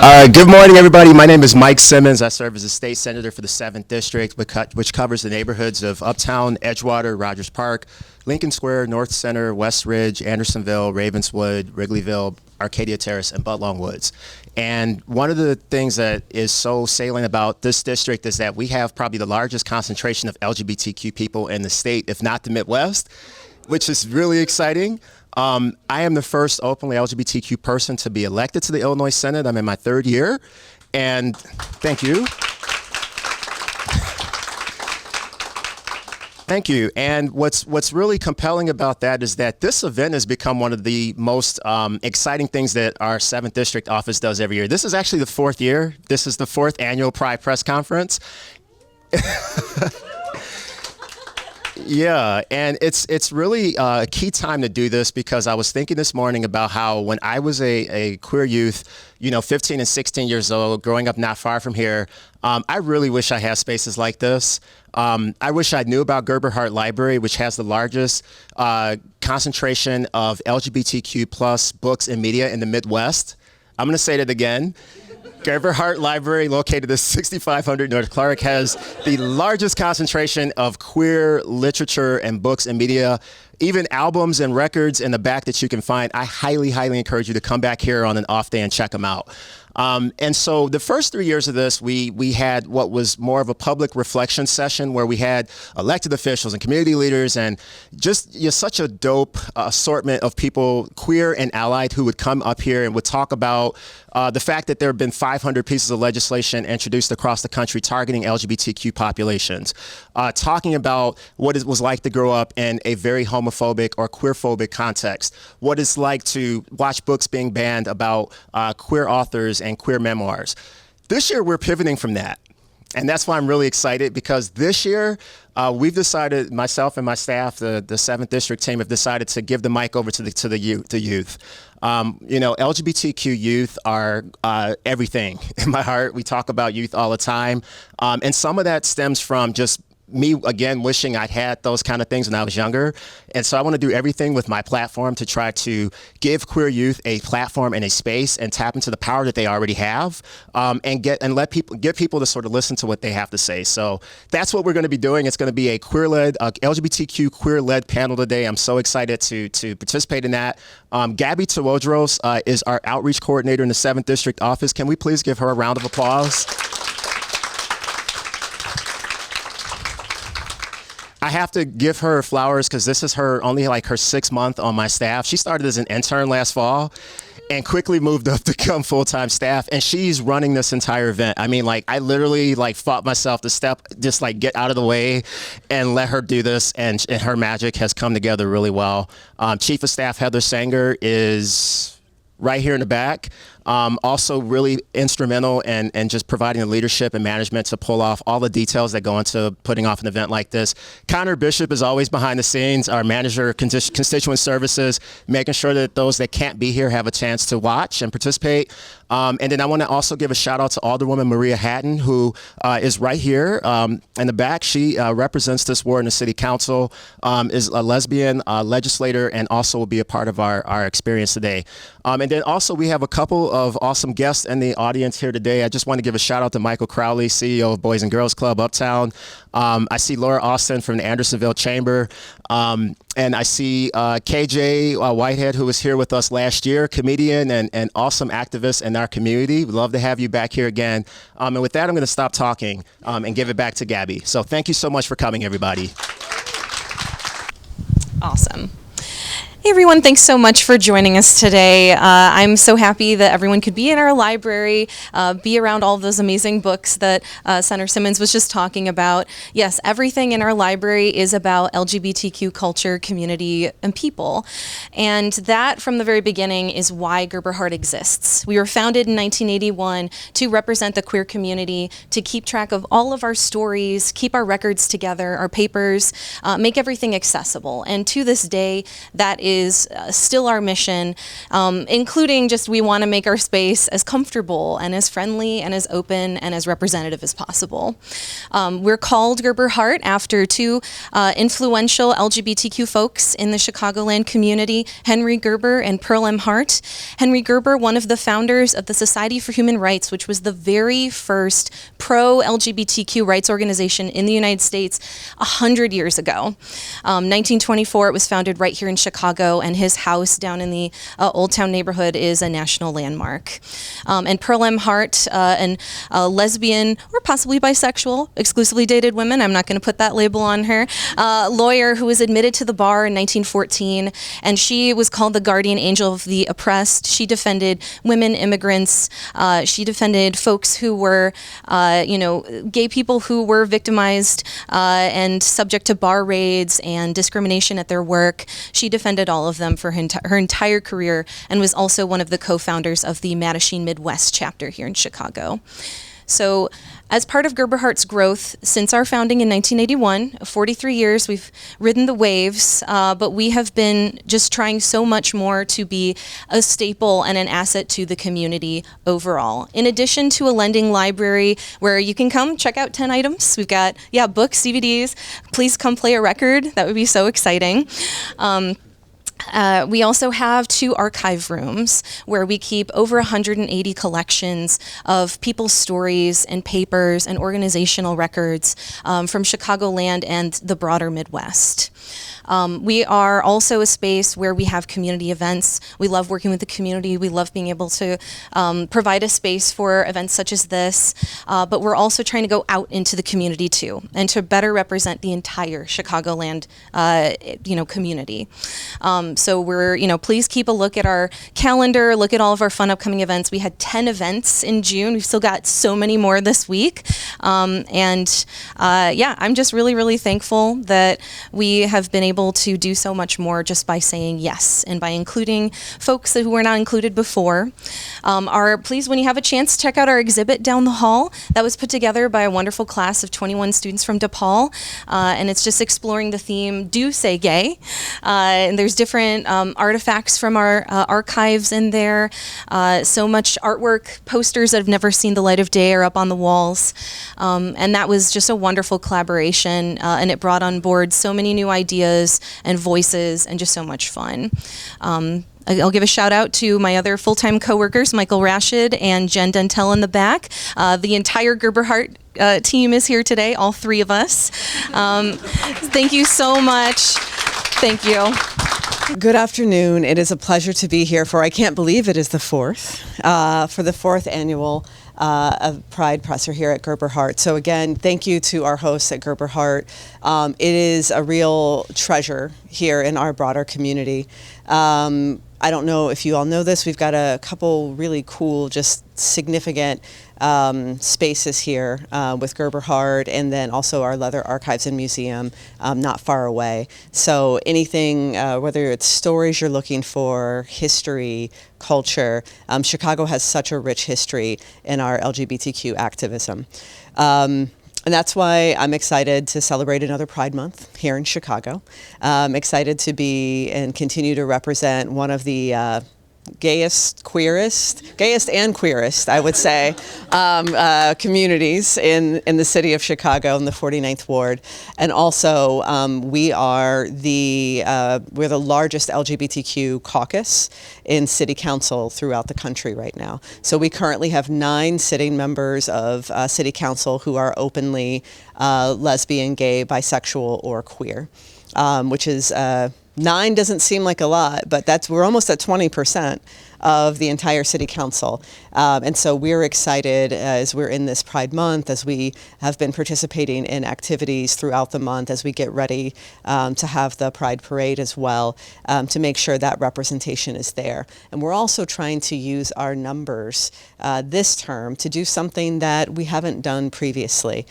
Good morning, everybody. My name is Mike Simmons. I serve as a state senator for the 7th District, which covers the neighborhoods of Uptown, Edgewater, Rogers Park, Lincoln Square, North Center, West Ridge, Andersonville, Ravenswood, Wrigleyville, Arcadia Terrace, and Budlong Woods. And one of the things that is so salient about this district is that we have probably the largest concentration of LGBTQ people in the state, if not the Midwest, which is really exciting. I am the first openly LGBTQ person to be elected to the Illinois Senate. I'm in my 3rd year, and thank you. Thank you. And what's really compelling about that is that this event has become one of the most exciting things that our 7th District office does every year. This is actually the 4th year. This is the 4th annual Pride Press Conference. Yeah, and it's really a key time to do this because I was thinking this morning about how when I was a queer youth, 15 and 16 years old, growing up not far from here, I really wish I had spaces like this. I wish I knew about Gerber Hart Library, which has the largest concentration of LGBTQ plus books and media in the Midwest. I'm going to say that again. Gerber Hart Library, located at 6500 North Clark, has the largest concentration of queer literature and books and media, even albums and records in the back that you can find. I highly, highly encourage you to come back here on an off day and check them out. And so the first 3 years of this, we had what was more of a public reflection session where we had elected officials and community leaders and just such a dope assortment of people, queer and allied, who would come up here and would talk about the fact that there have been 500 pieces of legislation introduced across the country targeting LGBTQ populations, talking about what it was like to grow up in a very homophobic or queerphobic context, what it's like to watch books being banned about queer authors and queer memoirs. This year, we're pivoting from that. And that's why I'm really excited, because this year, we've decided, myself and my staff, the 7th District team, have decided to give the mic over to the youth. LGBTQ youth are everything in my heart. We talk about youth all the time. And some of that stems from just me, again, wishing I'd had those kind of things when I was younger. And so I want to do everything with my platform to try to give queer youth a platform and a space and tap into the power that they already have, and get people to sort of listen to what they have to say. So that's what we're going to be doing. It's going to be a queer-led, LGBTQ queer-led panel today. I'm so excited to participate in that. Gabby Tewodros is our outreach coordinator in the 7th District office. Can we please give her a round of applause? I have to give her flowers because this is her 6th month on my staff. She started as an intern last fall and quickly moved up to become full-time staff, and she's running this entire event. I mean, I literally fought myself to get out of the way and let her do this, and her magic has come together really well. Chief of Staff Heather Sanger is right here in the back. Also really instrumental and just providing the leadership and management to pull off all the details that go into putting off an event like this. Connor Bishop is always behind the scenes, our manager of constituent services, making sure that those that can't be here have a chance to watch and participate. And then I want to also give a shout out to Alderwoman Maria Hatton, who is right here in the back. She represents this ward in the city council, is a lesbian legislator, and also will be a part of our experience today. And then also we have a couple of awesome guests in the audience here today. I just want to give a shout out to Michael Crowley, CEO of Boys and Girls Club Uptown. I see Laura Austin from the Andersonville Chamber. And I see KJ Whitehead, who was here with us last year, comedian and awesome activist in our community. We'd love to have you back here again. And with that, I'm going to stop talking and give it back to Gabby. So thank you so much for coming, everybody. Awesome. Hey everyone, thanks so much for joining us today. I'm so happy that everyone could be in our library, be around all of those amazing books that Senator Simmons was just talking about. Yes, everything in our library is about LGBTQ culture, community, and people. And that, from the very beginning, is why Gerber Hart exists. We were founded in 1981 to represent the queer community, to keep track of all of our stories, keep our records together, our papers, make everything accessible. And to this day, that is is still our mission, including just we want to make our space as comfortable and as friendly and as open and as representative as possible. We're called Gerber Heart after two influential LGBTQ folks in the Chicagoland community, Henry Gerber and Pearl M. Hart. Henry Gerber, one of the founders of the Society for Human Rights, which was the very first pro-LGBTQ rights organization in the United States 100 years ago. 1924, it was founded right here in Chicago, and his house down in the Old Town neighborhood is a national landmark. And Pearl M. Hart, an lesbian or possibly bisexual, exclusively dated women, I'm not going to put that label on her, lawyer who was admitted to the bar in 1914, and she was called the guardian angel of the oppressed. She defended women immigrants. She defended folks who were, gay people who were victimized and subject to bar raids and discrimination at their work. She defended all of them for her entire career, and was also one of the co-founders of the Mattachine Midwest chapter here in Chicago. So as part of Gerber Heart's growth since our founding in 1981, 43 years, we've ridden the waves, but we have been just trying so much more to be a staple and an asset to the community overall. In addition to a lending library where you can come check out 10 items, we've got, books, DVDs, please come play a record. That would be so exciting. We also have 2 archive rooms where we keep over 180 collections of people's stories and papers and organizational records from Chicagoland and the broader Midwest. We are also a space where we have community events. We love working with the community. We love being able to provide a space for events such as this, but we're also trying to go out into the community too, and to better represent the entire Chicagoland, community. So we're, please keep a look at our calendar, look at all of our fun upcoming events. We had 10 events in June. We've still got so many more this week. I'm just really, really thankful that we have been able to do so much more just by saying yes and by including folks who were not included before. Please, when you have a chance, check out our exhibit down the hall. That was put together by a wonderful class of 21 students from DePaul, and it's just exploring the theme, Do Say Gay. And there's different artifacts from our archives in there. So much artwork, posters that have never seen the light of day are up on the walls. And that was just a wonderful collaboration, and it brought on board so many new ideas and voices and just so much fun. I'll give a shout out to my other full-time coworkers, Michael Rashid and Jen Dentel in the back. The entire Gerber Heart team is here today, all 3 of us. Thank you so much. Thank you. Good afternoon. It is a pleasure to be here I can't believe it is the 4th, for the 4th annual of Pride Presser here at Gerber Heart. So again, thank you to our hosts at Gerber Heart. It is a real treasure here in our broader community. I don't know if you all know this, we've got a couple really cool, just significant spaces here with Gerber Heart, and then also our Leather Archives and Museum not far away. So anything, whether it's stories you're looking for, history, culture, Chicago has such a rich history in our LGBTQ activism. And that's why I'm excited to celebrate another Pride Month here in Chicago. Excited to be and continue to represent one of the gayest and queerest, I would say, communities in the city of Chicago in the 49th Ward. And also, we're the largest LGBTQ caucus in city council throughout the country right now. So we currently have 9 sitting members of city council who are openly lesbian, gay, bisexual, or queer, which is 9 doesn't seem like a lot, but we're almost at 20% of the entire city council. And so we're excited as we're in this Pride Month, as we have been participating in activities throughout the month, as we get ready to have the Pride Parade as well, to make sure that representation is there. And we're also trying to use our numbers this term to do something that we haven't done previously.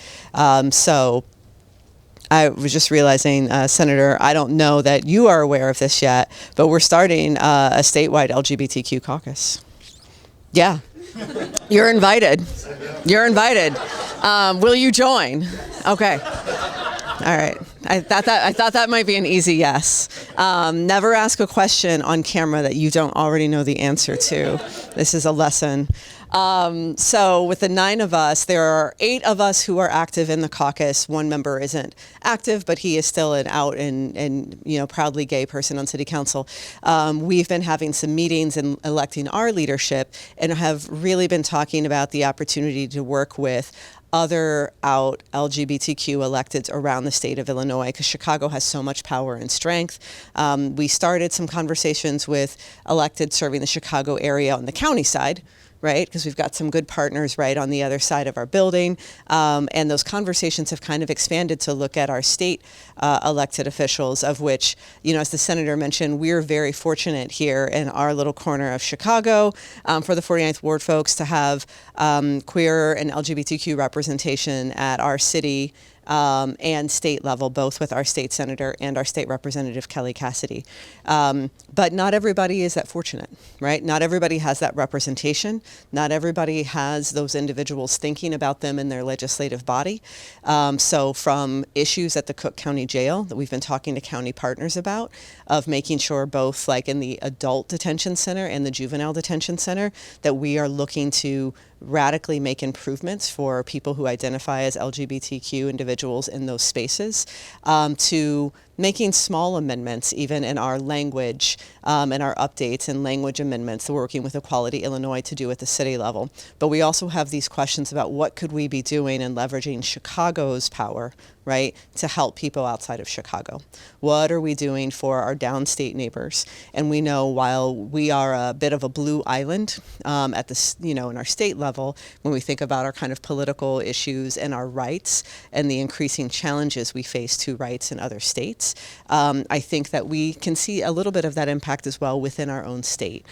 I was just realizing, Senator, I don't know that you are aware of this yet, but we're starting a statewide LGBTQ caucus. Yeah, you're invited. You're invited. Will you join? Okay. All right. I thought that might be an easy yes. Never ask a question on camera that you don't already know the answer to. This is a lesson. So with the 9 of us, there are 8 of us who are active in the caucus. 1 member isn't active, but he is still an out and proudly gay person on city council. We've been having some meetings and electing our leadership, and have really been talking about the opportunity to work with other out LGBTQ electeds around the state of Illinois, because Chicago has so much power and strength. We started some conversations with electeds serving the Chicago area on the county side, right? Because we've got some good partners right on the other side of our building. And those conversations have kind of expanded to look at our state elected officials, of which, as the senator mentioned, we're very fortunate here in our little corner of Chicago for the 49th Ward folks to have queer and LGBTQ representation at our city and state level, both with our state senator and our state representative, Kelly Cassidy. But not everybody is that fortunate, right? Not everybody has that representation. Not everybody has those individuals thinking about them in their legislative body. So from issues at the Cook County Jail that we've been talking to county partners about, of making sure both like in the adult detention center and the juvenile detention center, that we are looking to radically make improvements for people who identify as LGBTQ individuals in those spaces, to making small amendments even in our language and our updates and language amendments that we're working with Equality Illinois to do at the city level. But we also have these questions about what could we be doing and leveraging Chicago's power, right, to help people outside of Chicago. What are we doing for our downstate neighbors? And we know while we are a bit of a blue island at this, in our state level, when we think about our kind of political issues and our rights and the increasing challenges we face to rights in other states, I think that we can see a little bit of that impact as well within our own state.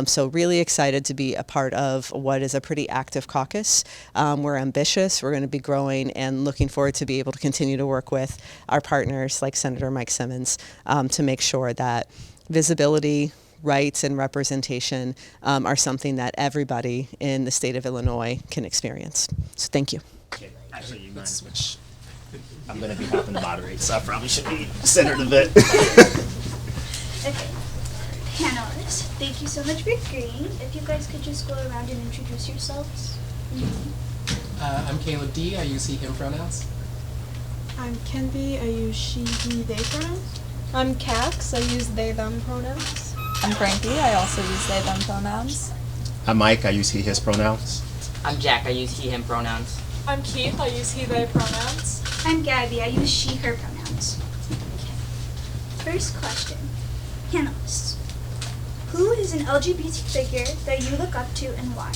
So really excited to be a part of what is a pretty active caucus. We're ambitious. We're going to be growing and looking forward to be able to continue to work with our partners like Senator Mike Simmons to make sure that visibility, rights, and representation are something that everybody in the state of Illinois can experience. So thank you. Okay, actually, you mind switch? I'm going to be helping to moderate, so I probably should be centered a bit. Okay. Panelists, thank you so much for agreeing. If you guys could just go around and introduce yourselves. I'm Caleb D. I use he, him pronouns. I'm Kenby. I use she, he, they pronouns. I'm Cax. I use they, them pronouns. I'm Frankie. I also use they, them pronouns. I'm Mike. I use he, his pronouns. I'm Jack. I use he, him pronouns. I'm Keith. I use he, they pronouns. I'm Gabby. I use she, her pronouns. Okay. First question. Panelists, who is an LGBT figure that you look up to and why?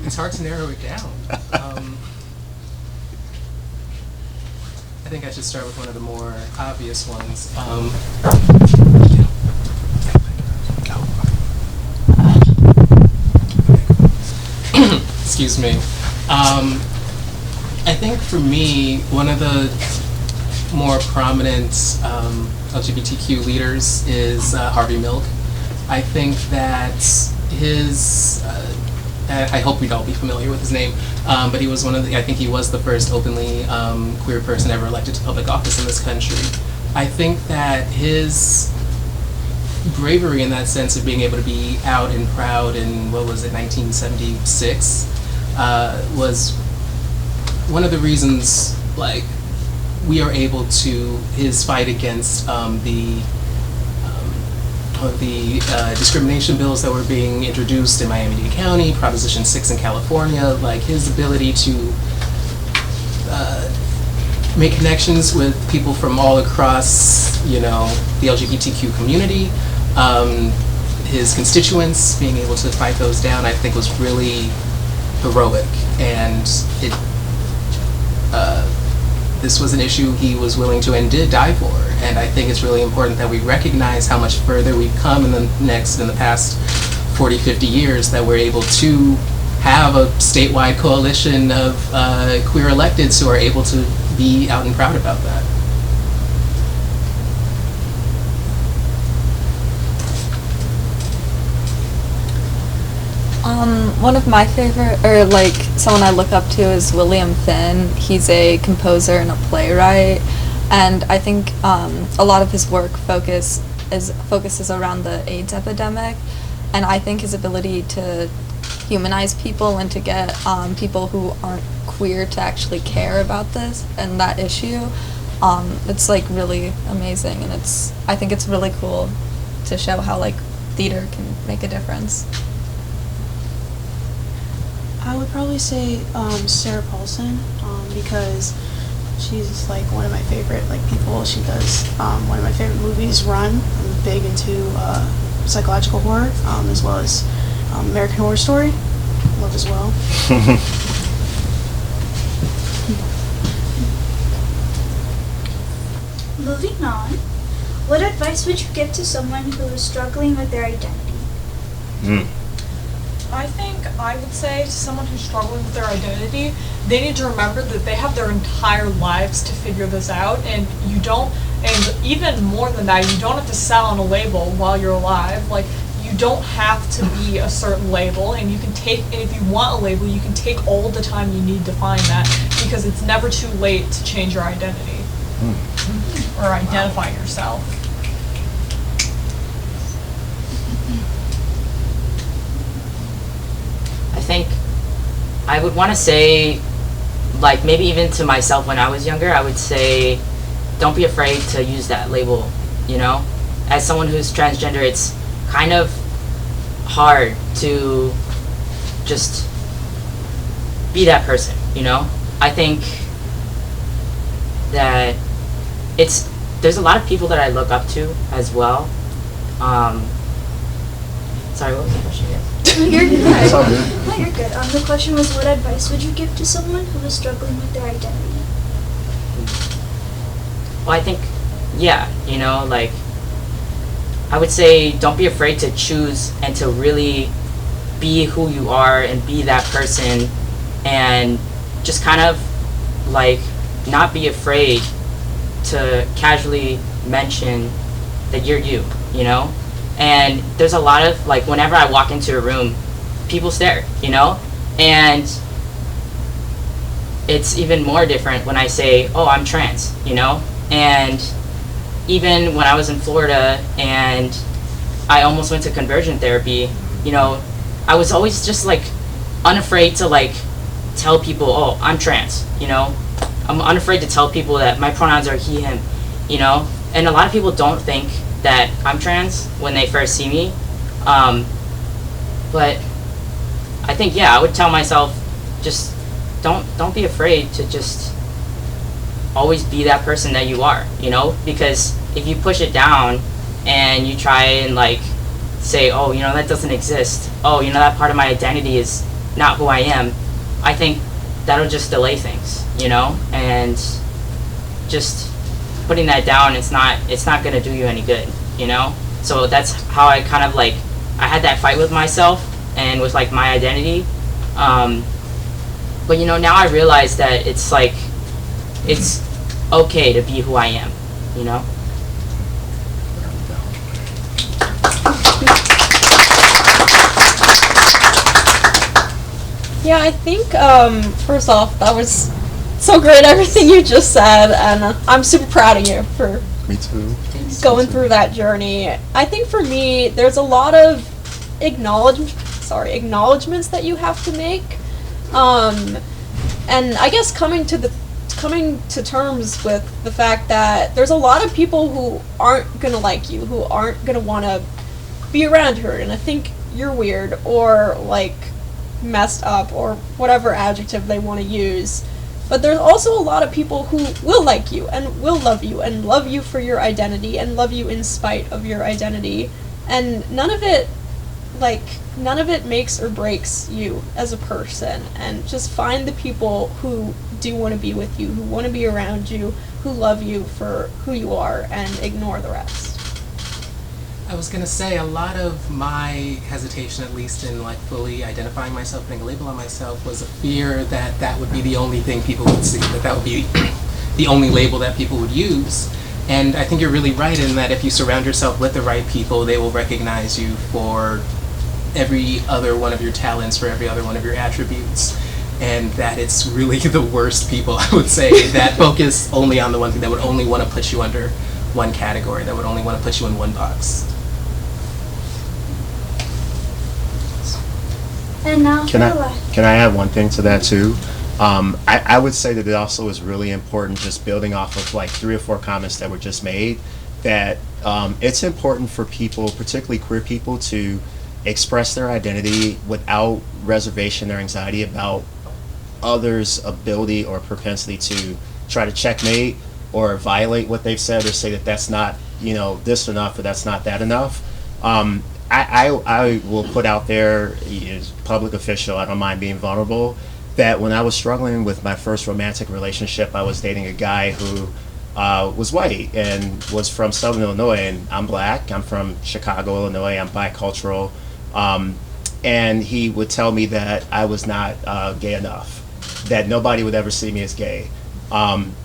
It's hard to narrow it down. I think I should start with one of the more obvious ones. Excuse me. I think for me, one of the more prominent LGBTQ leaders is Harvey Milk. I think that his, I hope we'd all be familiar with his name, but he was I think he was the first openly queer person ever elected to public office in this country. I think that his bravery in that sense of being able to be out and proud in, 1976, was one of the reasons, we are able to, his fight against the discrimination bills that were being introduced in Miami-Dade County, Proposition 6 in California, his ability to make connections with people from all across, the LGBTQ community, his constituents, being able to fight those down, I think was really heroic. And this was an issue he was willing to and did die for. And I think it's really important that we recognize how much further we've come in the past 40, 50 years, that we're able to have a statewide coalition of queer electeds who are able to be out and proud about that. One of my favorite, or like someone I look up to, is William Finn. He's a composer and a playwright, and I think a lot of his work focuses around the AIDS epidemic, and I think his ability to humanize people and to get people who aren't queer to actually care about this and that issue, it's like really amazing, and I think it's really cool to show how like theater can make a difference. I would probably say Sarah Paulson, because she's like one of my favorite people. She does one of my favorite movies, Run. I'm big into psychological horror, as well as American Horror Story. Love as well. Moving on, what advice would you give to someone who is struggling with their identity? I think I would say to someone who's struggling with their identity, they need to remember that they have their entire lives to figure this out, and even more than that, you don't have to sell on a label while you're alive. Like, you don't have to be a certain label, and if you want a label, you can take all the time you need to find that, because it's never too late to change your identity or identify yourself. I think I would want to say, like, maybe even to myself when I was younger, I would say, don't be afraid to use that label, you know? As someone who's transgender, it's kind of hard to just be that person, you know? I think that there's a lot of people that I look up to as well. Sorry, what was the question again? You're good. No, you're good. The question was, what advice would you give to someone who is struggling with their identity? Well, I think, yeah, you know, like, I would say don't be afraid to choose and to really be who you are and be that person, and just kind of, like, not be afraid to casually mention that you're you know? And there's a lot of, like, whenever I walk into a room, people stare, you know? And it's even more different when I say, oh, I'm trans, you know? And even when I was in Florida and I almost went to conversion therapy, you know, I was always just, like, unafraid to, like, tell people, oh, I'm trans, you know? I'm unafraid to tell people that my pronouns are he, him, you know? And a lot of people don't think that I'm trans when they first see me, but I think, yeah, I would tell myself, just don't be afraid to just always be that person that you are, you know? Because if you push it down and you try and, like, say, oh, you know, that doesn't exist, oh, you know, that part of my identity is not who I am, I think that'll just delay things, you know? And just putting that down, it's not gonna do you any good, you know? So that's how I kind of, like, I had that fight with myself and with, like, my identity. But, you know, now I realize that it's, like, it's okay to be who I am, you know? Yeah, I think, first off, that was so great, everything you just said, and I'm super proud of you for Me too. going through that journey. I think for me, there's a lot of acknowledgments that you have to make, and I guess coming to terms with the fact that there's a lot of people who aren't gonna like you, who aren't gonna want to be around her, and I think you're weird or, like, messed up or whatever adjective they want to use. But there's also a lot of people who will like you and will love you and love you for your identity and love you in spite of your identity. And none of it makes or breaks you as a person. And just find the people who do want to be with you, who want to be around you, who love you for who you are, and ignore the rest. I was going to say, a lot of my hesitation, at least in, like, fully identifying myself, putting a label on myself, was a fear that that would be the only thing people would see, that would be the only label that people would use. And I think you're really right in that if you surround yourself with the right people, they will recognize you for every other one of your talents, for every other one of your attributes, and that it's really the worst people, I would say, that focus only on the one thing, that would only want to put you under one category, that would only want to put you in one box. And now Can I add one thing to that too? I would say that it also is really important, just building off of like 3 or 4 comments that were just made, that it's important for people, particularly queer people, to express their identity without reservation or anxiety about others' ability or propensity to try to checkmate or violate what they've said, or say that that's not, this enough, or that's not that enough. I will put out there, as public official, I don't mind being vulnerable, that when I was struggling with my first romantic relationship, I was dating a guy who was white and was from Southern Illinois, and I'm black, I'm from Chicago, Illinois, I'm bicultural, and he would tell me that I was not gay enough, that nobody would ever see me as gay.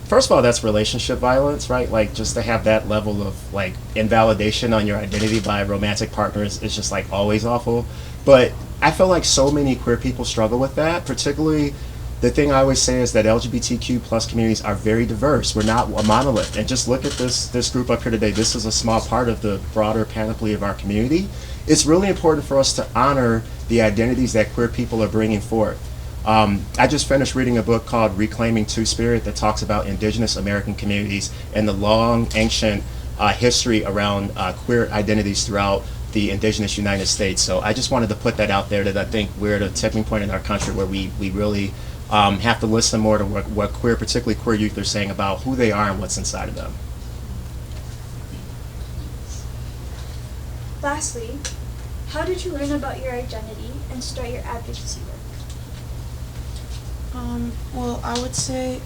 First of all, that's relationship violence, right? Like, just to have that level of like invalidation on your identity by a romantic partner is just like always awful. But I feel like so many queer people struggle with that. Particularly, the thing I always say is that LGBTQ plus communities are very diverse. We're not a monolith. And just look at this group up here today. This is a small part of the broader panoply of our community. It's really important for us to honor the identities that queer people are bringing forth. I just finished reading a book called Reclaiming Two-Spirit that talks about indigenous American communities and the long, ancient history around queer identities throughout the indigenous United States. So I just wanted to put that out there, that I think we're at a tipping point in our country where we really have to listen more to what queer, particularly queer youth, are saying about who they are and what's inside of them. Lastly, how did you learn about your identity and start your advocacy work? Well, I would say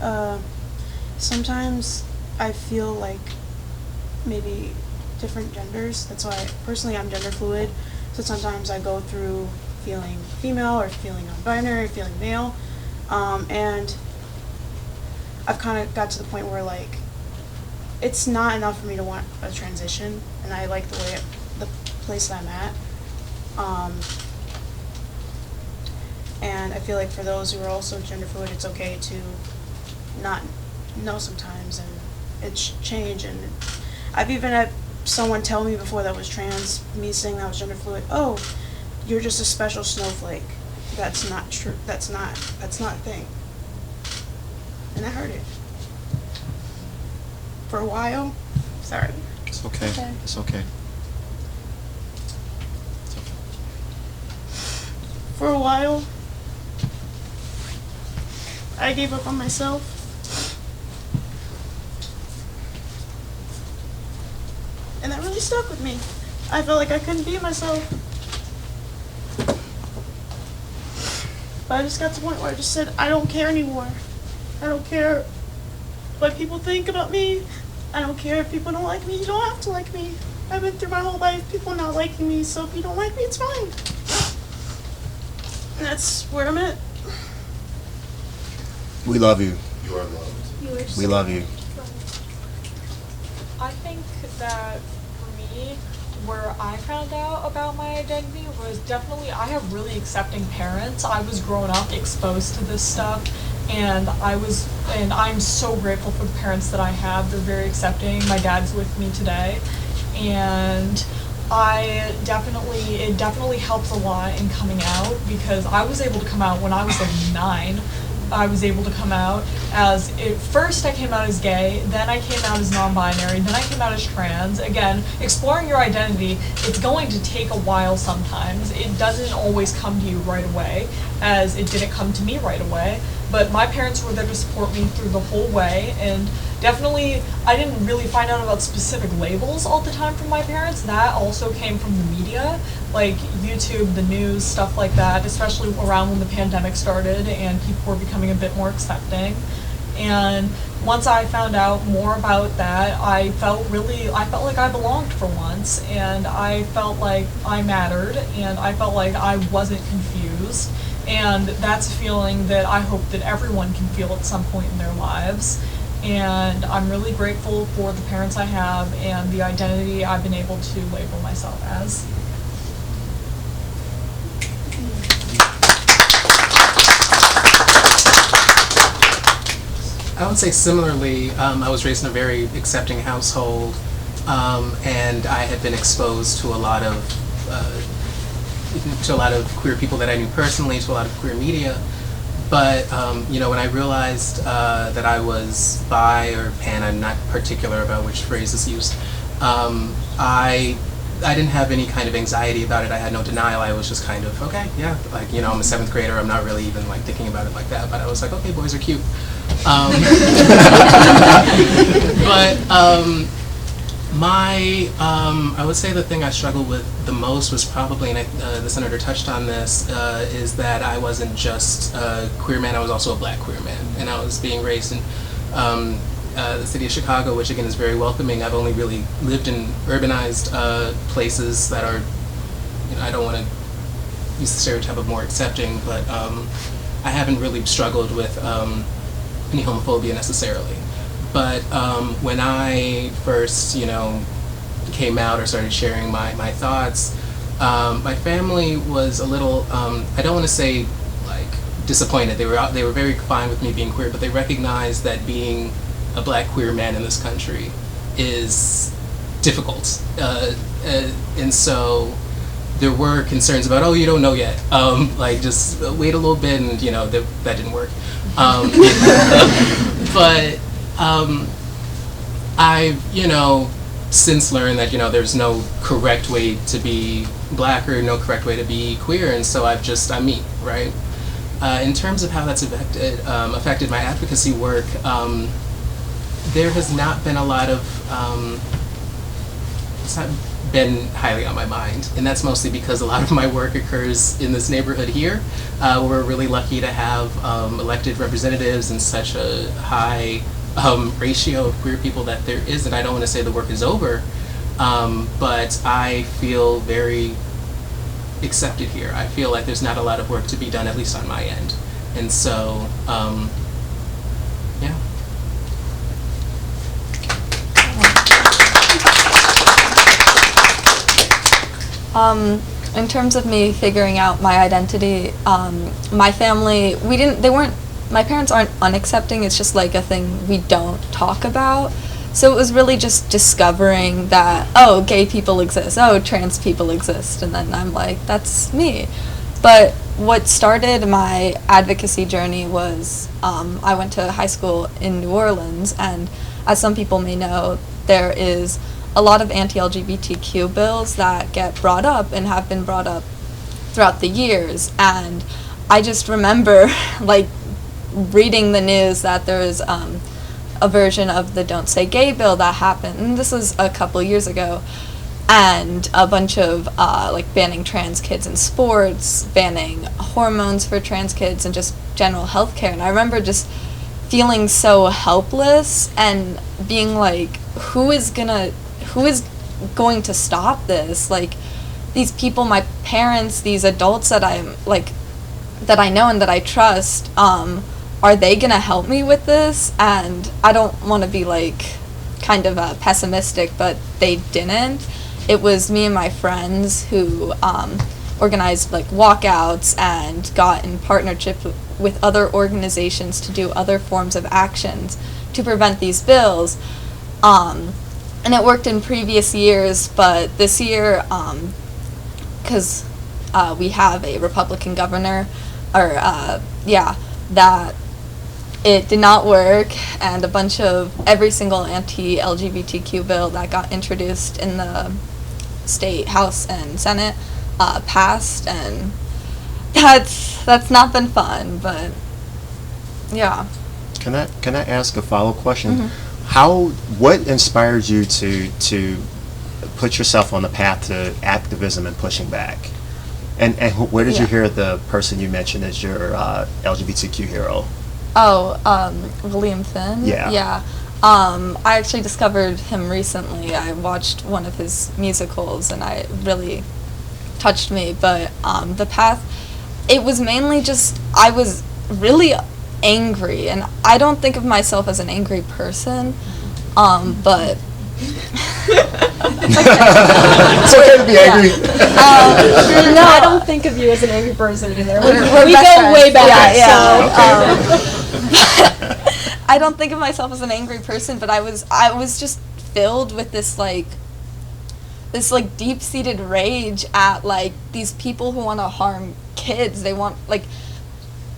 sometimes I feel like maybe different genders. That's why personally I'm gender fluid. So sometimes I go through feeling female or feeling non-binary, feeling male, and I've kind of got to the point where like it's not enough for me to want a transition, and I like the place that I'm at. And I feel like for those who are also gender fluid, it's okay to not know sometimes, and it's change. And I've even had someone tell me before that was trans, me saying that I was gender fluid, oh, you're just a special snowflake. That's not true. That's not a thing. And I heard it. For a while. Sorry. It's okay. It's okay. For a while, I gave up on myself. And that really stuck with me. I felt like I couldn't be myself. But I just got to the point where I just said, I don't care anymore. I don't care what people think about me. I don't care if people don't like me. You don't have to like me. I've been through my whole life people not liking me, so if you don't like me, it's fine. And that's where I'm at. We love you. You are loved. We love you. I think that for me, where I found out about my identity was definitely, I have really accepting parents. I was growing up exposed to this stuff, and I'm so grateful for the parents that I have. They're very accepting. My dad's with me today, and it definitely helps a lot in coming out, because I was able to come out when I was like 9. I was able to come out first I came out as gay, then I came out as non-binary, then I came out as trans. Again, exploring your identity, it's going to take a while sometimes. It doesn't always come to you right away, as it didn't come to me right away. But my parents were there to support me through the whole way, and definitely I didn't really find out about specific labels all the time from my parents. That also came from the media, like YouTube, the news, stuff like that, especially around when the pandemic started and people were becoming a bit more accepting. And once I found out more about that, I felt like I belonged for once, and I felt like I mattered, and I felt like I wasn't confused. And that's a feeling that I hope that everyone can feel at some point in their lives. And I'm really grateful for the parents I have and the identity I've been able to label myself as. I would say similarly, I was raised in a very accepting household, and I had been exposed to a lot of queer people that I knew personally, to a lot of queer media. But when I realized that I was bi or pan, I'm not particular about which phrase is used. I didn't have any kind of anxiety about it. I had no denial. I was just kind of, okay, yeah, like, I'm a 7th grader. I'm not really even like thinking about it like that. But I was like, okay, boys are cute. I would say the thing I struggled with the most was probably, and the senator touched on this, is that I wasn't just a queer man, I was also a black queer man. And I was being raised in the city of Chicago, which again is very welcoming. I've only really lived in urbanized places that are, I don't want to use the stereotype of more accepting, but I haven't really struggled with any homophobia necessarily. But when I first, came out or started sharing my thoughts, my family was a little, I don't want to say like disappointed. They were very fine with me being queer, but they recognized that being a black queer man in this country is difficult, and so there were concerns about, oh, you don't know yet, like just wait a little bit, and that didn't work. But I've since learned that there's no correct way to be black or no correct way to be queer, and so I'm me, right? In terms of how that's affected my advocacy work, there has not been a lot of, it's not been highly on my mind, and that's mostly because a lot of my work occurs in this neighborhood here. We're really lucky to have elected representatives and such a high ratio of queer people that there is, and I don't want to say the work is over, but I feel very accepted here. I feel like there's not a lot of work to be done, at least on my end, and so, yeah. In terms of me figuring out my identity, my family, my parents aren't unaccepting, it's just like a thing we don't talk about. So it was really just discovering that, oh, gay people exist, oh, trans people exist, and then I'm like, that's me. But what started my advocacy journey was, I went to high school in New Orleans, and as some people may know, there is a lot of anti-LGBTQ bills that get brought up and have been brought up throughout the years, and I just remember like reading the news that there was a version of the Don't Say Gay bill that happened, and this was a couple years ago, and a bunch of like banning trans kids in sports, banning hormones for trans kids, and just general health care. And I remember just feeling so helpless and being like, who is going to stop this? Like, these people, my parents, these adults that I know and that I trust, are they gonna help me with this? And I don't want to be like kind of pessimistic, but they didn't. It was me and my friends who organized like walkouts and got in partnership with other organizations to do other forms of actions to prevent these bills. And it worked in previous years, but this year, because we have a Republican governor, that it did not work, and a bunch of every single anti-LGBTQ bill that got introduced in the state House and Senate passed, and that's not been fun, but yeah. Can I ask a follow-up question? Mm-hmm. What inspired you to put yourself on the path to activism and pushing back? And where did you hear the person you mentioned as your LGBTQ hero? Oh, William Finn? Yeah. Yeah. I actually discovered him recently. I watched one of his musicals, and it really touched me. But the path, it was mainly just, I was really angry, and I don't think of myself as an angry person, but... It's okay to be angry. No, I don't think of you as an angry person either. We're we best go friends. way back. Yeah. I don't think of myself as an angry person, but I was just filled with this deep-seated rage at like these people who want to harm kids. They want, like,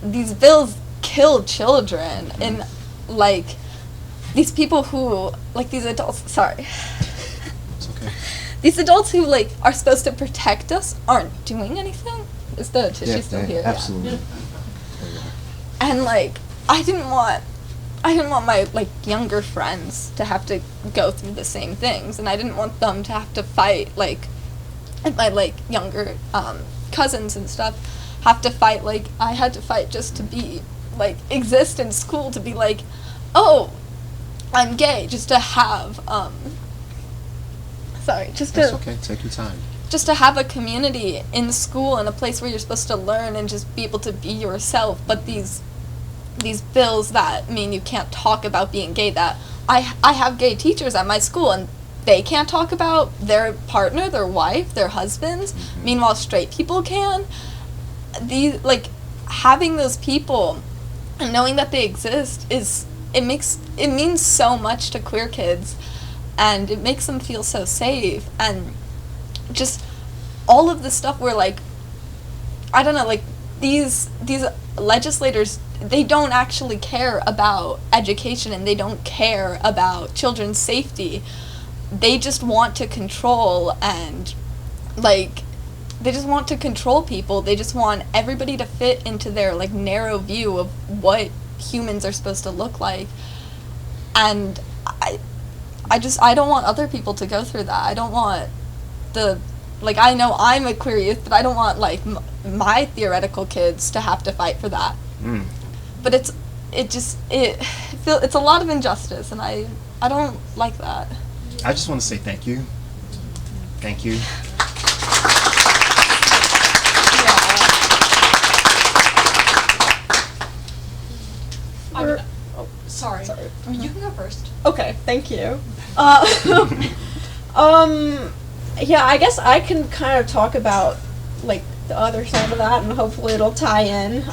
these bills kill children, and like these people who, like, these adults, sorry. It's okay. These adults who, like, are supposed to protect us aren't doing anything. Is the tissue still here? Absolutely. Yeah. And, like, I didn't want my, like, younger friends to have to go through the same things, and I didn't want them to have to fight, like, and my, like, younger cousins and stuff have to fight, like, I had to fight just to be, like, exist in school, to be like, oh, I'm gay, just to have, That's okay. Take your time. just to have a community in school and a place where you're supposed to learn and just be able to be yourself. But these bills that mean you can't talk about being gay, that I have gay teachers at my school and they can't talk about their partner, their wife, their husbands. Meanwhile, straight people can. Like, having those people and knowing that they exist it means so much to queer kids, and it makes them feel so safe. And just all of the stuff where, like, I don't know, like, these legislators, they don't actually care about education and they don't care about children's safety. They just want to control, and, like, they just want to control people. They just want everybody to fit into their, like, narrow view of what humans are supposed to look like. And I don't want other people to go through that. I don't want I know I'm a queer youth, but I don't want, like, my theoretical kids to have to fight for that. But it's a lot of injustice, and I don't like that. I just want to say thank you. Thank you. Sorry. You can go first. Okay, thank you. Yeah, I guess I can kind of talk about, like, the other side of that, and hopefully it'll tie in.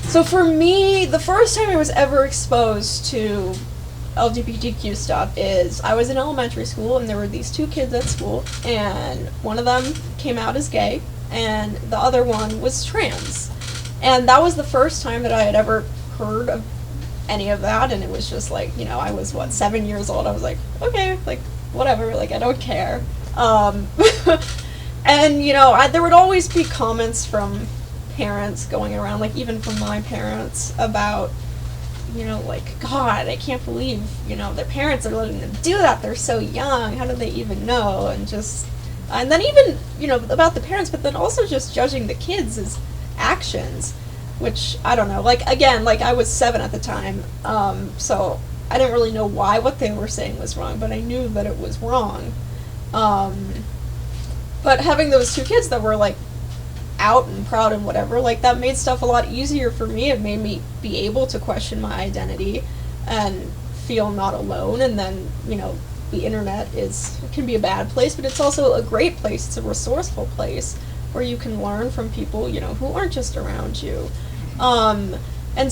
So for me, the first time I was ever exposed to LGBTQ stuff is I was in elementary school, and there were these two kids at school, and one of them came out as gay, and the other one was trans. And that was the first time that I had ever heard of any of that, and it was just like, you know, I was 7 years old. I was like, okay, like, whatever, like, I don't care. And, you know, there would always be comments from parents going around, like, even from my parents, about, you know, like, God, I can't believe, you know, their parents are letting them do that. They're so young. How do they even know? And then even, you know, about the parents, but then also just judging the kids' actions, which, I don't know, like, again, like, I was 7 at the time, so I didn't really know why what they were saying was wrong, but I knew that it was wrong. But having those two kids that were, like, out and proud and whatever, like, that made stuff a lot easier for me. It made me be able to question my identity and feel not alone. And then, you know, the internet can be a bad place, but it's also a great place. It's a resourceful place where you can learn from people, you know, who aren't just around you. And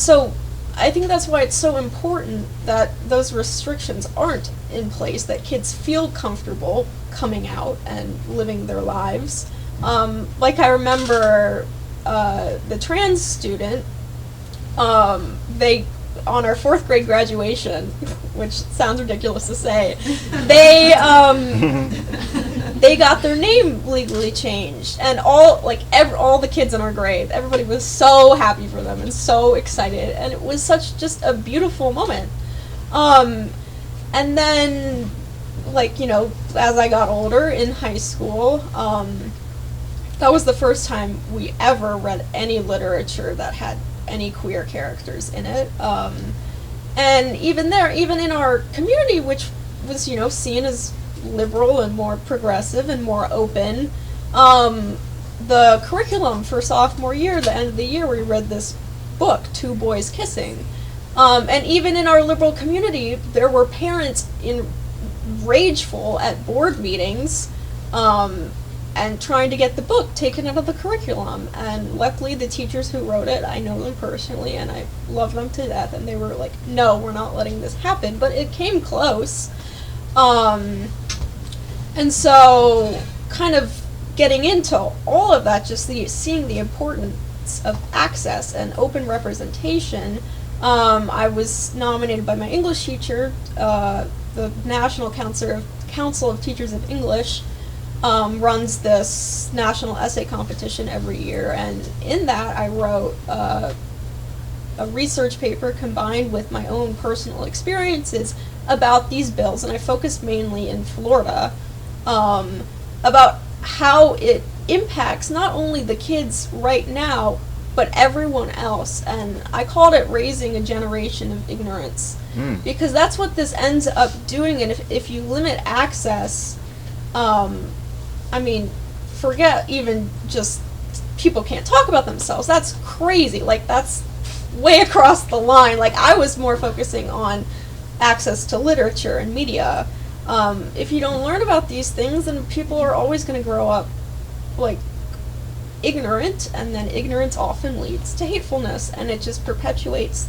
so I think that's why it's so important that those restrictions aren't in place, that kids feel comfortable coming out and living their lives. Like, I remember the trans student, they, on our 4th grade graduation, which sounds ridiculous to say, they got their name legally changed, and all the kids in our grade, everybody was so happy for them and so excited, and it was such just a beautiful moment. And then, like, you know, as I got older in high school, that was the first time we ever read any literature that had any queer characters in it. And even in our community, which was, you know, seen as liberal and more progressive and more open, the curriculum for sophomore year, the end of the year, we read this book, Two Boys Kissing. And even in our liberal community, there were parents rageful at board meetings, and trying to get the book taken out of the curriculum. And luckily, the teachers who wrote it, I know them personally, and I love them to death, and they were like, no, we're not letting this happen. But it came close. And so, kind of getting into all of that, just seeing the importance of access and open representation, I was nominated by my English teacher, the National Council of Teachers of English, runs this national essay competition every year, and in that I wrote a research paper combined with my own personal experiences about these bills, and I focused mainly in Florida, about how it impacts not only the kids right now, but everyone else. And I called it raising a generation of ignorance, because that's what this ends up doing. And if you limit access, I mean, forget even just people can't talk about themselves. That's crazy. Like, that's way across the line. Like, I was more focusing on access to literature and media. If you don't learn about these things, then people are always going to grow up, like, ignorant, and then ignorance often leads to hatefulness, and it just perpetuates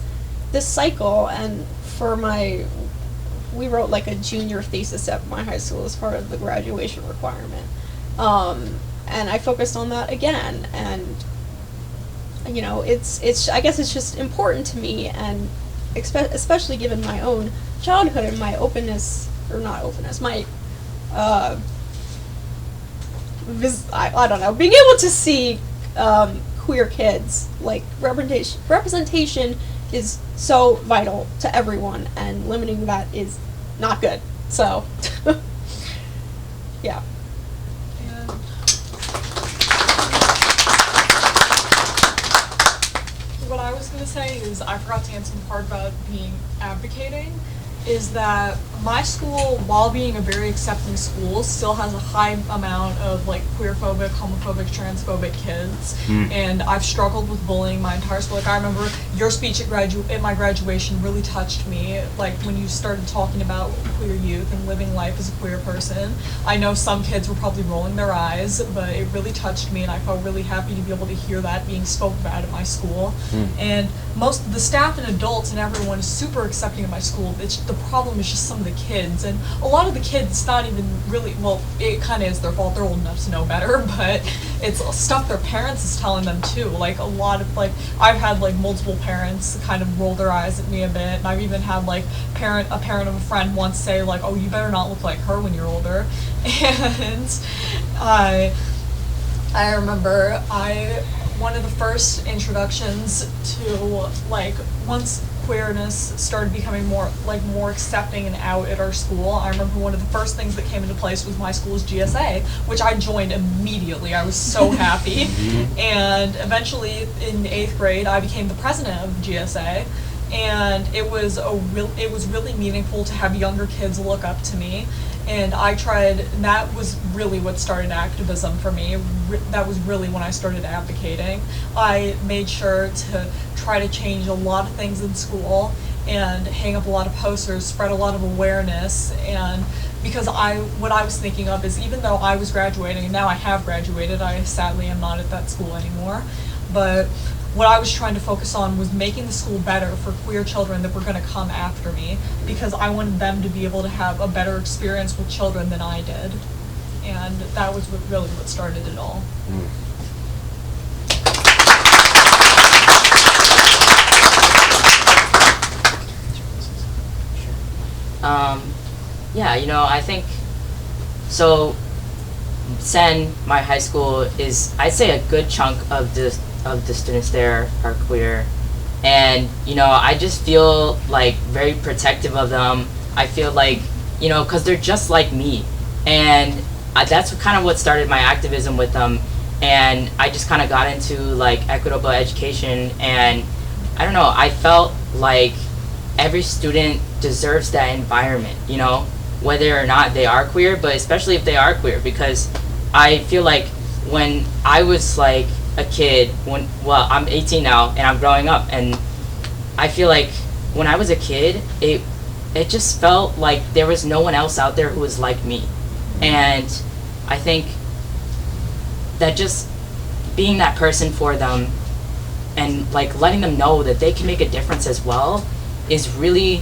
this cycle. And we wrote like a junior thesis at my high school as part of the graduation requirement, and I focused on that again. And you know, it's I guess it's just important to me, and especially given my own childhood and my openness, or not openness, my I don't know, being able to see queer kids, like representation is so vital to everyone, and limiting that is not good. So, yeah. And what I was going to say is, I forgot to answer the part about advocating, is that my school, while being a very accepting school, still has a high amount of like queerphobic, homophobic, transphobic kids, and I've struggled with bullying my entire school. Like, I remember your speech at my graduation really touched me, like when you started talking about queer youth and living life as a queer person. I know some kids were probably rolling their eyes, but it really touched me, and I felt really happy to be able to hear that being spoke about at my school. And most of the staff and adults and everyone is super accepting of my school. The problem is just some of the kids, and a lot of the kids, it's not even really, well, it kind of is their fault, they're old enough to know better, but it's stuff their parents is telling them too. Like, a lot of, like, I've had like multiple parents kind of roll their eyes at me a bit, and I've even had like a parent of a friend once say like, oh, you better not look like her when you're older. And I remember one of the first introductions to, like, once queerness started becoming more accepting and out at our school, I remember one of the first things that came into place was my school's GSA, which I joined immediately. I was so happy. And eventually in 8th grade, I became the president of GSA, and it was really meaningful to have younger kids look up to me. And that was really what started activism for me. That was really when I started advocating. I made sure to try to change a lot of things in school and hang up a lot of posters, spread a lot of awareness. And because what I was thinking of is, even though I was graduating, and now I have graduated, I sadly am not at that school anymore, but what I was trying to focus on was making the school better for queer children that were going to come after me, because I wanted them to be able to have a better experience with children than I did. And that was really what started it all. Yeah, you know, I think, so Sen, my high school, is, I'd say, a good chunk of the students there are queer, and you know, I just feel like very protective of them. I feel like, you know, because they're just like me, and that's kind of what started my activism with them. And I just kind of got into like equitable education, and I don't know, I felt like every student deserves that environment, you know, whether or not they are queer, but especially if they are queer, because I feel like when I was like a kid, I'm 18 now and I'm growing up, and I feel like when I was a kid, it just felt like there was no one else out there who was like me. And I think that just being that person for them and like letting them know that they can make a difference as well is really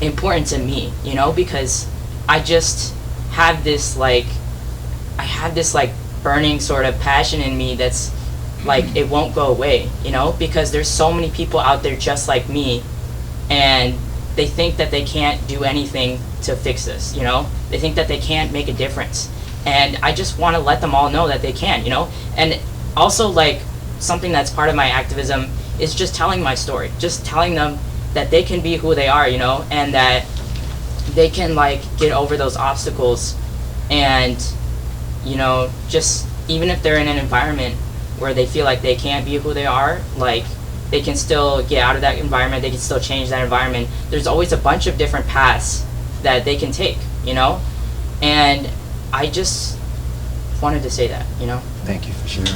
important to me, you know, because I just have this like burning sort of passion in me that's like it won't go away, you know, because there's so many people out there just like me, and they think that they can't do anything to fix this, you know, they think that they can't make a difference, and I just want to let them all know that they can, you know. And also, like, something that's part of my activism is just telling my story, just telling them that they can be who they are, you know, and that they can like get over those obstacles, and you know, just even if they're in an environment where they feel like they can't be who they are, like they can still get out of that environment, they can still change that environment. There's always a bunch of different paths that they can take, you know, and I just wanted to say that, you know. Thank you for sharing.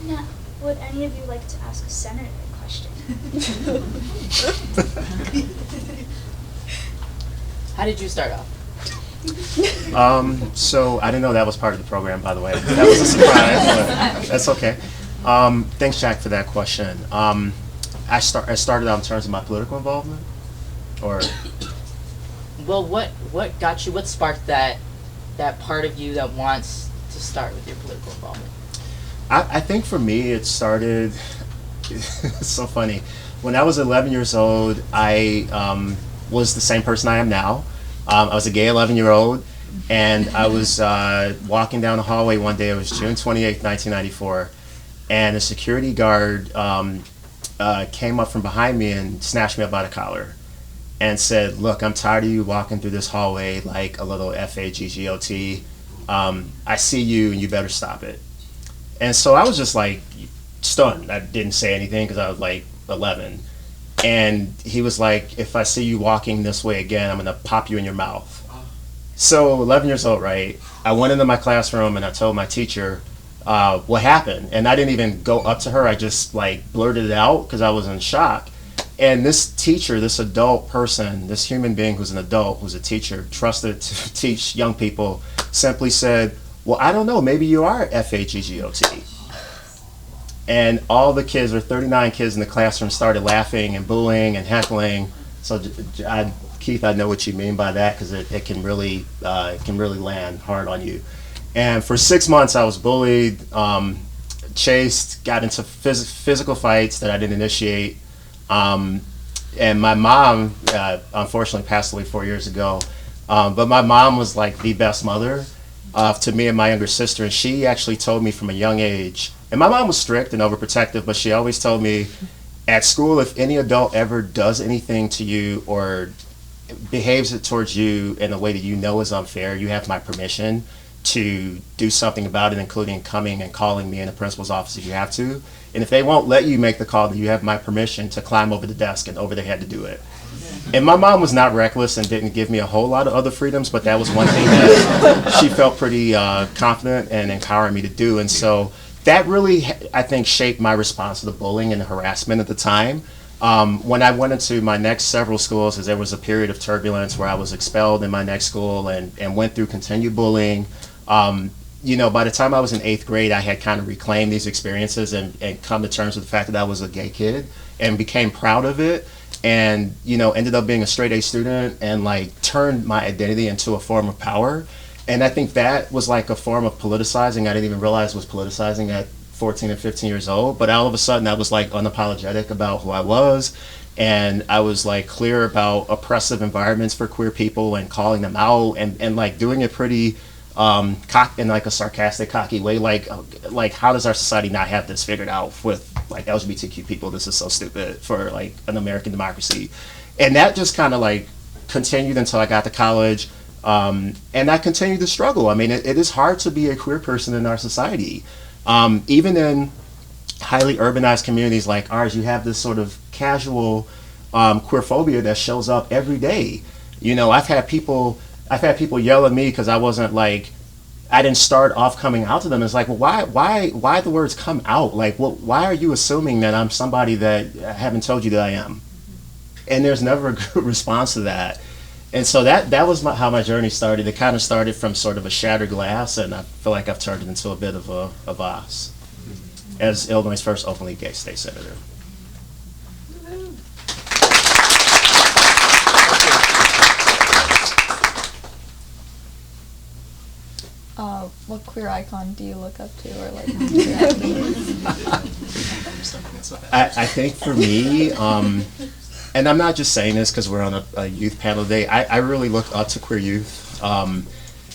Now, would any of you like to ask a senator a question? How did you start off? So I didn't know that was part of the program, by the way. That was a surprise, but that's okay. Thanks, Jack, for that question. I started out in terms of my political involvement, or Well, what got you? What sparked that part of you that wants to start with your political involvement? I think for me it started. It's so funny. When I was 11 years old, I was the same person I am now. I was a gay 11-year-old, and I was walking down the hallway one day. It was June 28th, 1994, and a security guard came up from behind me and snatched me up by the collar and said, "Look, I'm tired of you walking through this hallway like a little FAGGOT. I see you, and you better stop it." And so I was just like stunned. I didn't say anything because I was like 11. And he was like, "If I see you walking this way again, I'm going to pop you in your mouth." So 11 years old, right? I went into my classroom and I told my teacher what happened. And I didn't even go up to her. I just like blurted it out because I was in shock. And this teacher, this adult person, this human being who's an adult, who's a teacher, trusted to teach young people, simply said, "Well, I don't know, maybe you are FAGGOT." And all the kids, or 39 kids in the classroom, started laughing and booing and heckling. So, Keith, I know what you mean by that, because it can really land hard on you. And for 6 months, I was bullied, chased, got into physical fights that I didn't initiate. And my mom, unfortunately, passed away 4 years ago. But my mom was like the best mother to me and my younger sister, and she actually told me from a young age. And my mom was strict and overprotective, but she always told me, at school, if any adult ever does anything to you or behaves it towards you in a way that you know is unfair, you have my permission to do something about it, including coming and calling me in the principal's office if you have to. And if they won't let you make the call, then you have my permission to climb over the desk and over their head to do it. And my mom was not reckless and didn't give me a whole lot of other freedoms, but that was one thing that she felt pretty confident and empowering me to do. And so that really, I think, shaped my response to the bullying and the harassment at the time. When I went into my next several schools, as there was a period of turbulence where I was expelled in my next school and went through continued bullying. You know, by the time I was in 8th grade, I had kind of reclaimed these experiences and come to terms with the fact that I was a gay kid and became proud of it. And, you know, ended up being a straight A student and like turned my identity into a form of power. And I think that was like a form of politicizing I didn't even realize was politicizing at 14 and 15 years old. But all of a sudden I was like unapologetic about who I was. And I was like clear about oppressive environments for queer people and calling them out and like doing it pretty in like a sarcastic, cocky way. Like how does our society not have this figured out with like LGBTQ people? This is so stupid for like an American democracy. And that just kind of like continued until I got to college. And I continued to struggle. I mean, it is hard to be a queer person in our society. Even in highly urbanized communities like ours, you have this sort of casual queer phobia that shows up every day. You know, I've had people yell at me because I didn't start off coming out to them. It's like, well, why the words come out? Like, why are you assuming that I'm somebody that I haven't told you that I am? And there's never a good response to that. And so that was how my journey started. It kind of started from sort of a shattered glass, and I feel like I've turned it into a bit of a vase as Illinois' first openly gay state senator. What queer icon do you look up to, or like? I think for me, and I'm not just saying this because we're on a youth panel today, I really look up to queer youth.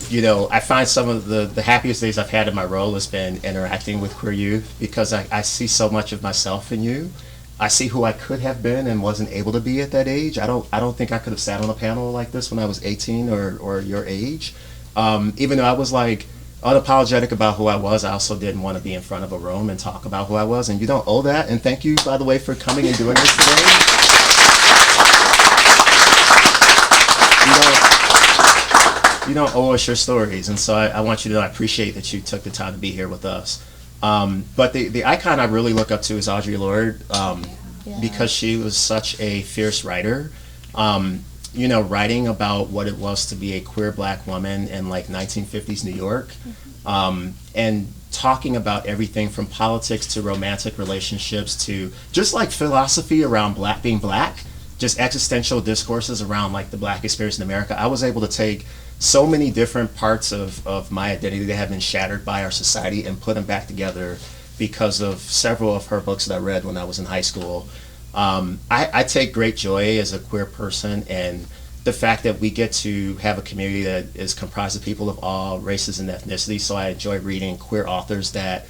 You know, I find some of the happiest days I've had in my role has been interacting with queer youth, because I see so much of myself in you. I see who I could have been and wasn't able to be at that age. I don't think I could have sat on a panel like this when I was 18 or your age. Even though I was like unapologetic about who I was, I also didn't want to be in front of a room and talk about who I was. And you don't owe that. And thank you, by the way, for coming and doing this today. You don't owe us your stories. And so I want you to know I appreciate that you took the time to be here with us. But the icon I really look up to is Audre Lorde, because she was such a fierce writer. You know, writing about what it was to be a queer black woman in like 1950s New York, and talking about everything from politics to romantic relationships to just like philosophy around being black, just existential discourses around like the black experience in America. I was able to take so many different parts of my identity that have been shattered by our society and put them back together because of several of her books that I read when I was in high school. I take great joy as a queer person in the fact that we get to have a community that is comprised of people of all races and ethnicities. So I enjoy reading queer authors that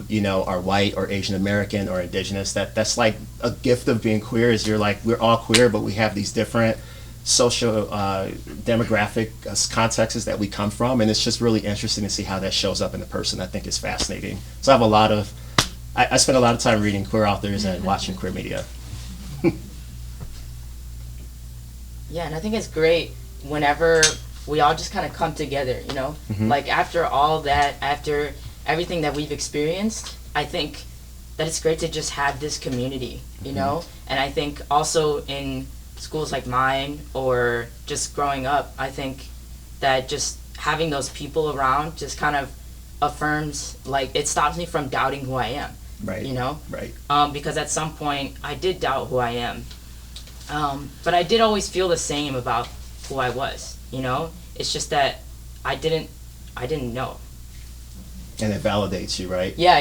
you know, are white or Asian American or indigenous. That's like a gift of being queer, is you're like, we're all queer, but we have these different social demographic contexts that we come from, and it's just really interesting to see how that shows up in the person. I think it's fascinating. So I have I spend a lot of time reading queer authors and watching queer media. Yeah, and I think it's great whenever we all just kind of come together, you know? Like after all that, after everything that we've experienced, I think that it's great to just have this community, you know? And I think also in schools like mine or just growing up, I think that just having those people around just kind of affirms, like, it stops me from doubting who I am. Right. You know? Right. Because at some point I did doubt who I am. But I did always feel the same about who I was, you know? It's just that I didn't know. And it validates you, right? Yeah,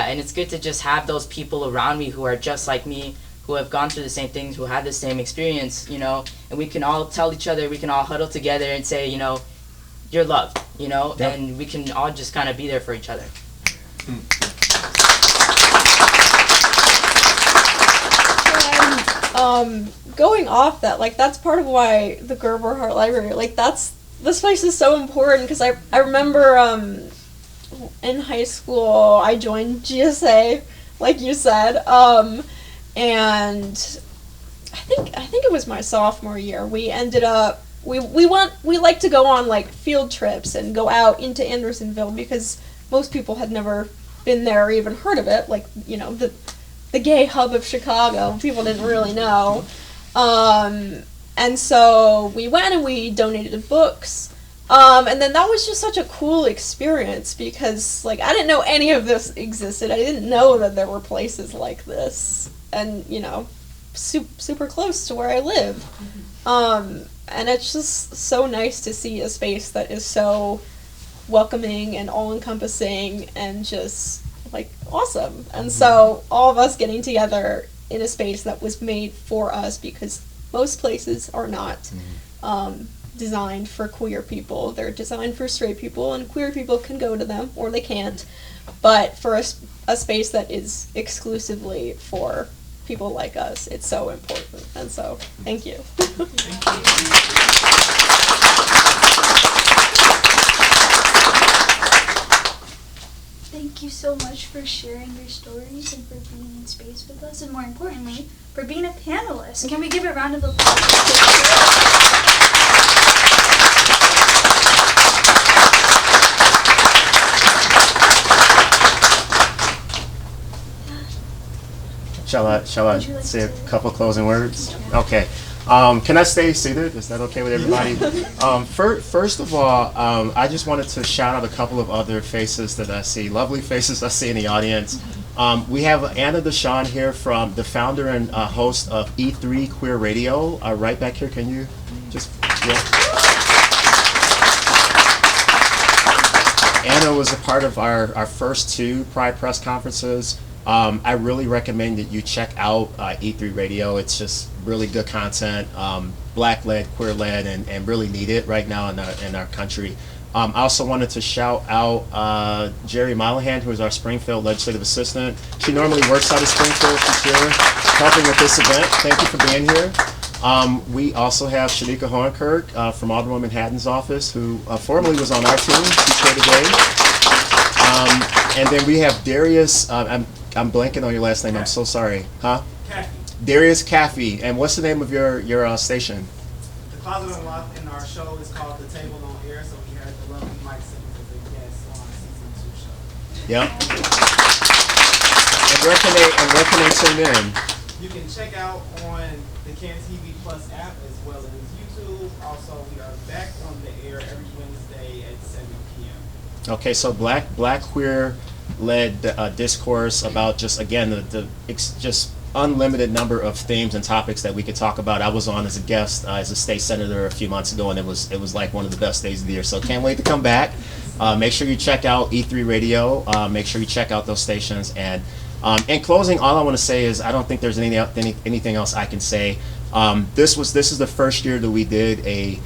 and it's good to just have those people around me who are just like me, who have gone through the same things, who have the same experience, you know? And we can all tell each other, we can all huddle together and say, you know, you're loved, you know? Yep. And we can all just kind of be there for each other. Going off that, like, that's part of why the Gerber Hart Library, like, this place is so important, because I remember in high school I joined GSA, like you said, and I think it was my sophomore year. We ended up we like to go on like field trips and go out into Andersonville, because most people had never been there or even heard of it, like, you know, the gay hub of Chicago. People didn't really know. And so we went and we donated books. And then that was just such a cool experience, because, like, I didn't know any of this existed. I didn't know that there were places like this, and, you know, super close to where I live. And it's just so nice to see a space that is so welcoming and all-encompassing and just, like, awesome. And so all of us getting together in a space that was made for us, because most places are not designed for queer people. They're designed for straight people, and queer people can go to them, or they can't. But for a space that is exclusively for people like us, it's so important. And so, thank you. Thank you so much for sharing your stories and for being in space with us, and more importantly, for being a panelist. And can we give a round of applause? Shall I Would you like say a to- couple closing words? Okay. Can I stay seated? Is that okay with everybody? First of all, I just wanted to shout out a couple of other faces that I see, lovely faces I see in the audience. We have Anna Deshawn here, from the founder and host of E3 Queer Radio. Right back here, can you just, yeah. Anna was a part of our first 2 Pride press conferences. I really recommend that you check out E3 Radio. It's just really good content, Black-led, queer-led, and really needed right now in our country. I also wanted to shout out Jerry Mollahan, who is our Springfield legislative assistant. She normally works out of Springfield. She's here helping with this event. Thank you for being here. We also have Shanika Hohenkirk from Alderwoman Haddon's office, who formerly was on our team. She's here today. And then we have Darius. I'm blanking on your last name. I'm so sorry. Huh? Caffey. Darius Caffey. And what's the name of your station? The Closet Unlocked in our show is called The Table on Air, so we had the lovely Mike Simmons as a guest on our season 2 show. Yep. And where can they tune in? You can check out on the Can TV Plus app as well as YouTube. Also, we are back on the air every Wednesday at 7 p.m. Okay, so black queer-led discourse about just, again, the just unlimited number of themes and topics that we could talk about. I was on as a guest as a state senator a few months ago, and it was like one of the best days of the year. So can't wait to come back. Make sure you check out E3 Radio. Make sure you check out those stations. And in closing, all I want to say is I don't think there's anything else I can say. This is the first year that we did a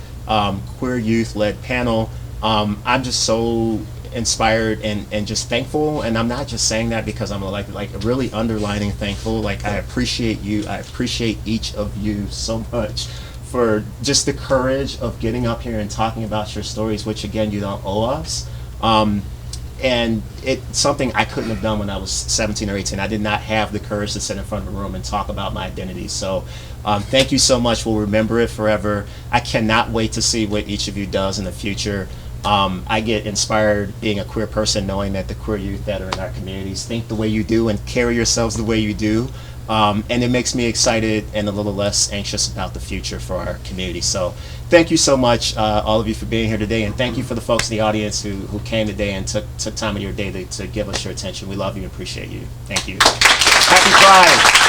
queer youth-led panel. I'm just so inspired and just thankful, and I'm not just saying that because I'm like really underlining thankful. Like, I appreciate you. I appreciate each of you so much for just the courage of getting up here and talking about your stories, which again, you don't owe us. And it's something I couldn't have done when I was 17 or 18. I did not have the courage to sit in front of a room and talk about my identity. So thank you so much. We'll remember it forever. I cannot wait to see what each of you does in the future. I get inspired being a queer person, knowing that the queer youth that are in our communities think the way you do and carry yourselves the way you do. And it makes me excited and a little less anxious about the future for our community. So thank you so much, all of you, for being here today. And thank you for the folks in the audience who came today and took time of your day to give us your attention. We love you and appreciate you. Thank you. Happy Pride.